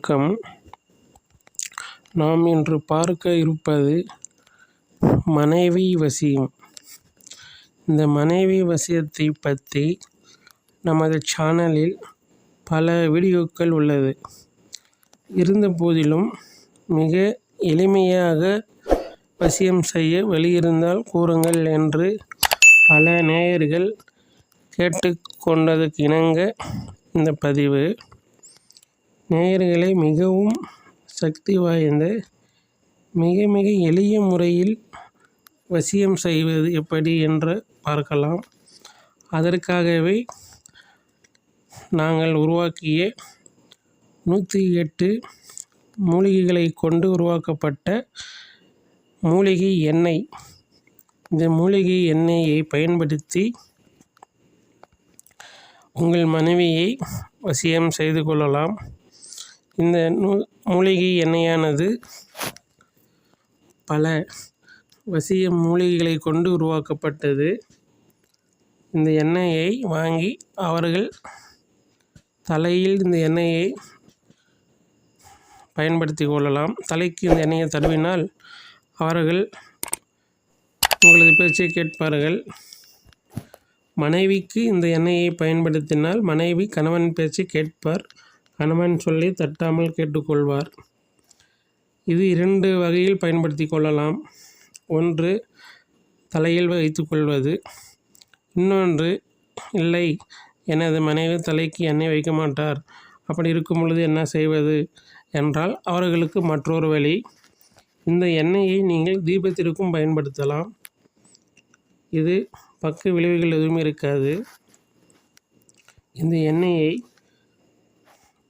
வணக்கம். நாம் இன்று பார்க்க இருப்பது மனைவி வசியம். இந்த மனைவி வசியத்தை பற்றி நமது சேனலில் பல வீடியோக்கள் உள்ளது. இருந்த போதிலும் மிக எளிமையாக வசியம் செய்ய வழி இருந்தால் கூறுங்கள் என்று பல நேயர்கள் கேட்டுக்கொண்டதற்கு இணங்க இந்த பதிவு. நேயர்களை மிகவும் சக்தி வாய்ந்த மிக எளிய முறையில் வசியம் செய்வது எப்படி என்று பார்க்கலாம். அதற்காகவே நாங்கள் உருவாக்கிய 108 மூலிகைகளை கொண்டு உருவாக்கப்பட்ட மூலிகை எண்ணெய். இந்த மூலிகை எண்ணெயை பயன்படுத்தி உங்கள் மனைவியை வசியம் செய்து கொள்ளலாம். இந்த மூலிகை எண்ணெயானது பல வசிய மூலிகைகளை கொண்டு உருவாக்கப்பட்டது. இந்த எண்ணெயை வாங்கி அவர்கள் தலையில் இந்த எண்ணெயை பயன்படுத்தி கொள்ளலாம். தலைக்கு இந்த எண்ணெயை தடவினால் அவர்கள் உங்களது பேச்சை கேட்பார்கள். மனைவிக்கு இந்த எண்ணெயை பயன்படுத்தினால் மனைவி கணவன் பேச்சை கேட்பார். கணவன் சொல்லி தட்டாமல் கேட்டுக்கொள்வார். இது 2 வகையில் பயன்படுத்தி கொள்ளலாம். ஒன்று தலையில் வைத்து கொள்வது. இன்னொன்று, இல்லை எனது மனைவி தலைக்கு எண்ணெய் வைக்க மாட்டார், அப்படி இருக்கும் பொழுது என்ன செய்வது என்றால் அவர்களுக்கு மற்றொரு வழி. இந்த எண்ணெயை நீங்கள் தீபத்திற்கும் பயன்படுத்தலாம். இது பக்க விளைவுகள் எதுவும் இருக்காது. இந்த எண்ணெயை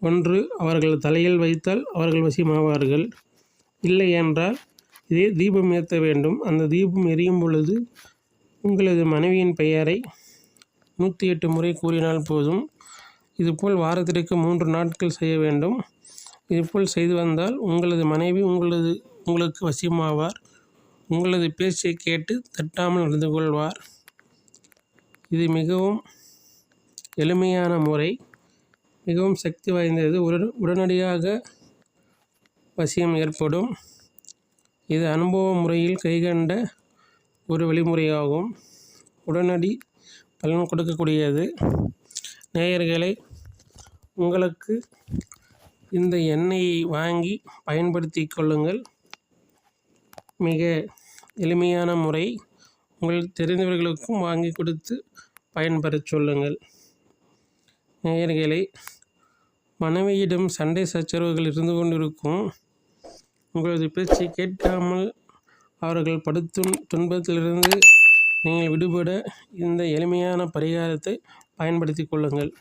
ஒன்று அவர்கள் தலையில் வைத்தால் அவர்கள் வசியமாவார்கள். இல்லை என்றால் இதே தீபம் ஏற்ற வேண்டும். அந்த தீபம் எரியும் பொழுது உங்களது மனைவியின் பெயரை 108 முறை கூறினால் போதும். இதுபோல் வாரத்திற்கு 3 நாட்கள் செய்ய வேண்டும். இதுபோல் செய்து வந்தால் உங்களது மனைவி உங்களுக்கு வசியமாவார். உங்களது பேச்சை கேட்டு தட்டாமல் நடந்து கொள்வார். இது மிகவும் எளிமையான முறை, மிகவும் சக்தி வாய்ந்தது. உடனடியாக வசியம் ஏற்படும். இது அனுபவ முறையில் கைகண்ட ஒரு வழிமுறையாகும். உடனடி பலன் கொடுக்கக்கூடியது. நேயர்களை, உங்களுக்கு இந்த எண்ணெயை வாங்கி பயன்படுத்தி கொள்ளுங்கள். மிக எளிமையான முறை. உங்கள் தெரிந்தவர்களுக்கும் வாங்கி கொடுத்து பயன்பெறச் சொல்லுங்கள். நேயர்களை, மனைவியிடம் சண்டை சச்சரவுகள் இருந்து கொண்டிருக்கும். உங்களது பேச்சை கேட்காமல் அவர்கள் படுத்தும் துன்பத்திலிருந்து நீங்கள் விடுபட இந்த எளிமையான பரிகாரத்தை பயன்படுத்தி கொள்ளுங்கள்.